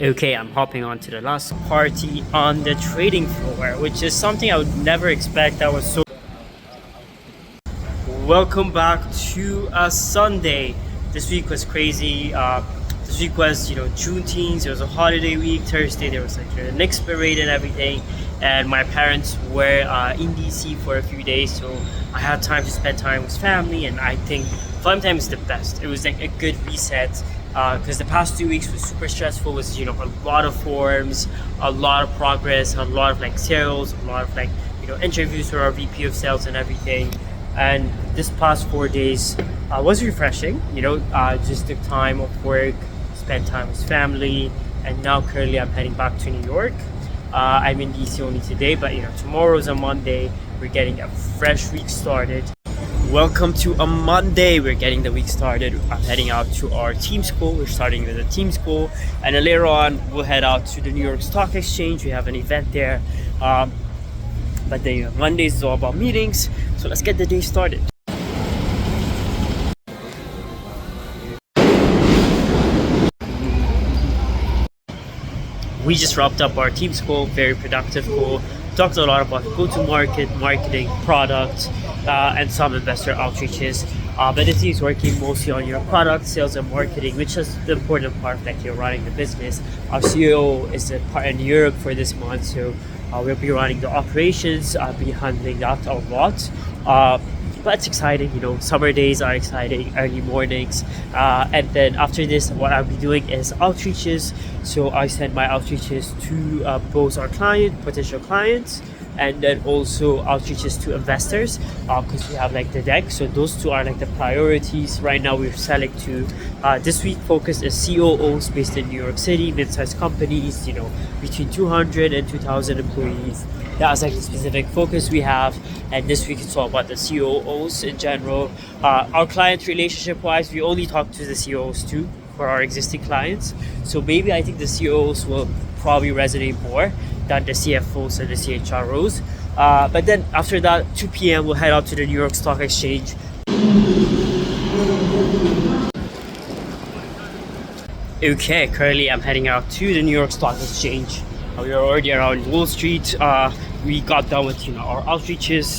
Okay, I'm hopping on to the last party on the trading floor, which is something I would never expect. I was so... Welcome back to a Sunday. This week was crazy. This week was, Juneteenth. It was a holiday week. Thursday there was like the Knicks parade and everything. And my parents were in DC for a few days, so I had time to spend time with family. And I think fun time is the best. It was like a good reset. Because the past 2 weeks was super stressful. It was a lot of forms, a lot of progress, a lot of like sales, a lot of like interviews for our VP of sales and everything. And this past 4 days was refreshing. Just took time off work, spent time with family, and now currently I'm heading back to New York. I'm in DC only today, but tomorrow's a Monday. We're getting a fresh week started. Welcome to a Monday. We're getting the week started. I'm heading out to our team school. We're starting with a team school, and then later on we'll head out to the New York Stock Exchange. We have an event there. But then Mondays is all about meetings. So let's get the day started. We just wrapped up our team school, very productive call. Talked a lot about go-to-market, marketing, product, and some investor outreaches. But the team is working mostly on your product, sales, and marketing, which is the important part of like you're running the business. Our CEO is in Europe for this month, so we'll be running the operations. I'll be handling that a lot. But it's exciting, summer days are exciting, early mornings. And then after this, what I'll be doing is outreaches. So I send my outreaches to both our potential clients, and then also outreaches to investors, because we have like the deck. So those two are like the priorities. Right now we're selling to, this week focus is COOs based in New York City, mid-sized companies, between 200 and 2,000 employees. That's like the specific focus we have. And this week it's all about the COOs in general. Our client relationship wise, we only talk to the COOs too for our existing clients. So maybe I think the COOs will probably resonate more than the CFOs and the CHROs. But then after that, 2 p.m. we'll head out to the New York Stock Exchange. Okay, currently I'm heading out to the New York Stock Exchange. We are already around Wall Street. We got done with our outreaches.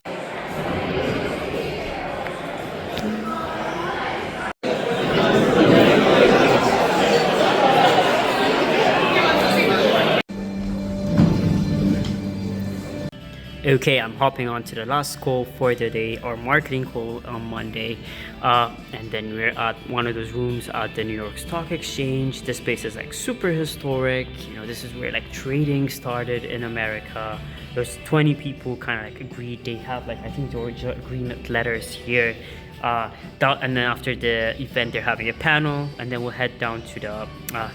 Okay, I'm hopping on to the last call for the day, our marketing call on Monday. And then we're at one of those rooms at the New York Stock Exchange. This place is like super historic. This is where like trading started in America. There's 20 people kind of like agreed. They have like, I think the original agreement letters here. And then after the event, they're having a panel, and then we'll head down to the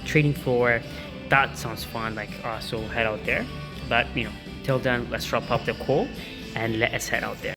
trading floor. That sounds fun, so we'll head out there. But till then, let's wrap up the call and let us head out there.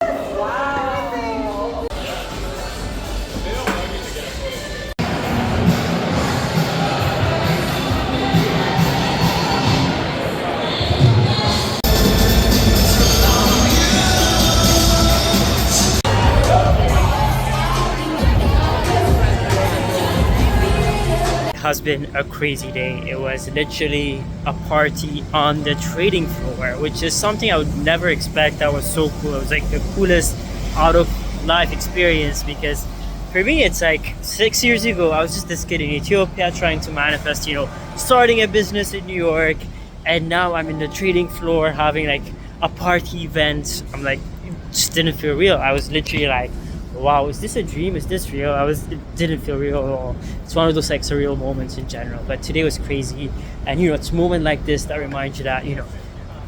Has been a crazy day. It was literally a party on the trading floor, which is something I would never expect. That was so cool. It was like the coolest out of life experience, because for me it's like 6 years ago I was just this kid in Ethiopia trying to manifest starting a business in New York, and now I'm in the trading floor having like a party event. I'm like, it just didn't feel real. I was literally like, wow, is this a dream? Is this real? It didn't feel real at all. It's one of those like surreal moments in general. But today was crazy. And it's a moment like this that reminds you that,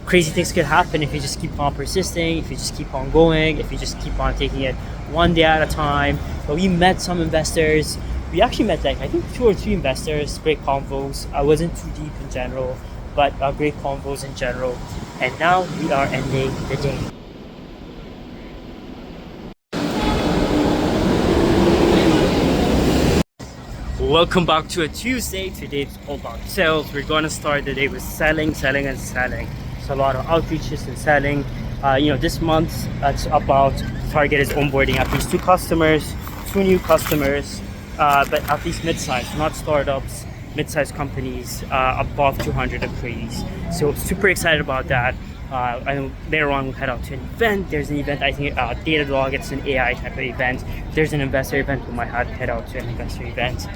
crazy things could happen if you just keep on persisting, if you just keep on going, if you just keep on taking it one day at a time. But we met some investors. We actually met like, I think 2 or 3 investors, great convos. I wasn't too deep in general, but great convos in general. And now we are ending the day. Welcome back to a Tuesday. Today it's all about sales. We're going to start the day with selling. It's a lot of outreaches and selling. This month it's about target is onboarding at least 2 customers, 2 new customers, but at least mid-size, not startups. mid-sized companies above 200 employees. So super excited about that. And later on we'll head out to an event. There's an event, I think Datadog, it's an AI type of event. There's an investor event, we might head out to an investor event.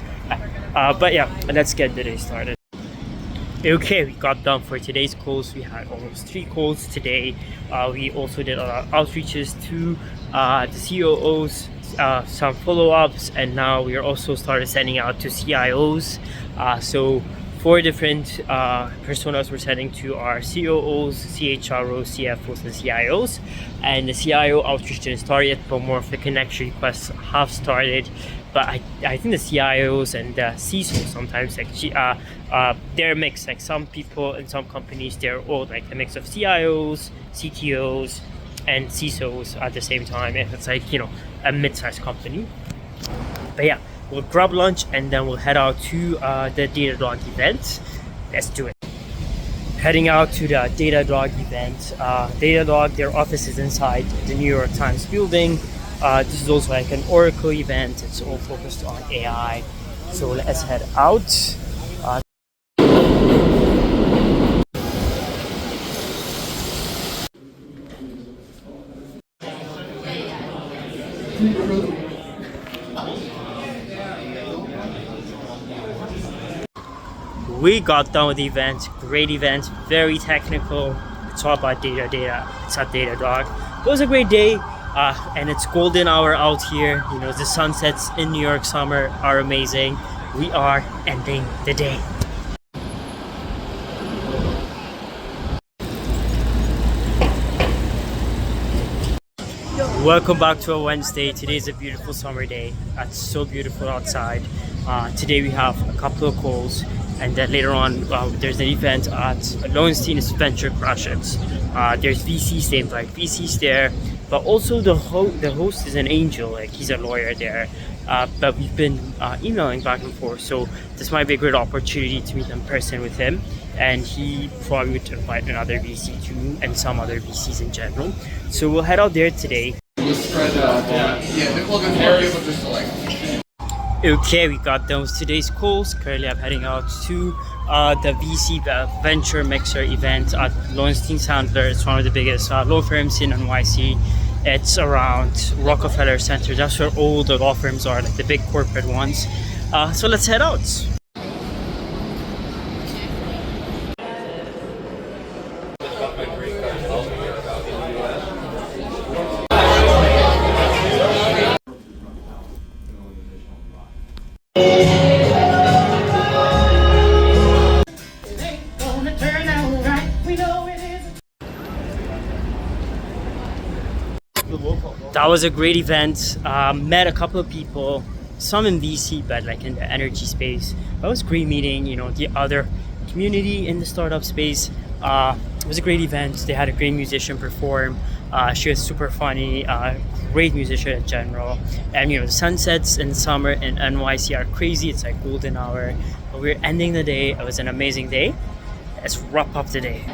But yeah, let's get the day started. Okay, we got done for today's calls. We had almost 3 calls today. We also did a lot of outreaches to the COOs, some follow-ups, and now we are also started sending out to CIOs. So 4 different personas we're sending to our COOs, CHROs, CFOs, and CIOs. And the CIO outreach didn't start yet, but more of the connection requests have started. But I think the CIOs and the CISOs sometimes they're mixed. Like some people in some companies, they're all like a mix of CIOs, CTOs, and CISOs at the same time. If it's like, you know, a mid-sized company. But yeah, we'll grab lunch and then we'll head out to the Datadog event. Let's do it. Heading out to the Datadog event. Datadog, their office is inside the New York Times building. This is also like an Oracle event. It's all focused on AI. So let's head out. We got done with the event. Great event, very technical. It's all about data. It's at Datadog. It was a great day. And it's golden hour out here. You know, the sunsets in New York summer are amazing. We are ending the day. Welcome back to a Wednesday. Today's a beautiful summer day. It's so beautiful outside. Today we have a couple of calls, and then later on there's an event at Lowenstein Venture Crushes. There's VCs, they invite VCs there, but also the host is an angel, like he's a lawyer there. But we've been emailing back and forth, so this might be a great opportunity to meet in person with him, and he probably would invite another VC too, and some other VCs in general. So we'll head out there today. Okay, we got done with today's calls. Currently I'm heading out to the VC Venture Mixer event at Lowenstein Sandler. It's one of the biggest law firms in NYC. It's around Rockefeller Center. That's where all the law firms are, like the big corporate ones. So let's head out. That was a great event. Met a couple of people, some in VC, but like in the energy space. That was a great meeting, you know, the other community in the startup space. It was a great event. They had a great musician perform. She was super funny, great musician in general. And you know, the sunsets in summer in NYC are crazy. It's like golden hour. But we're ending the day. It was an amazing day. Let's wrap up the day.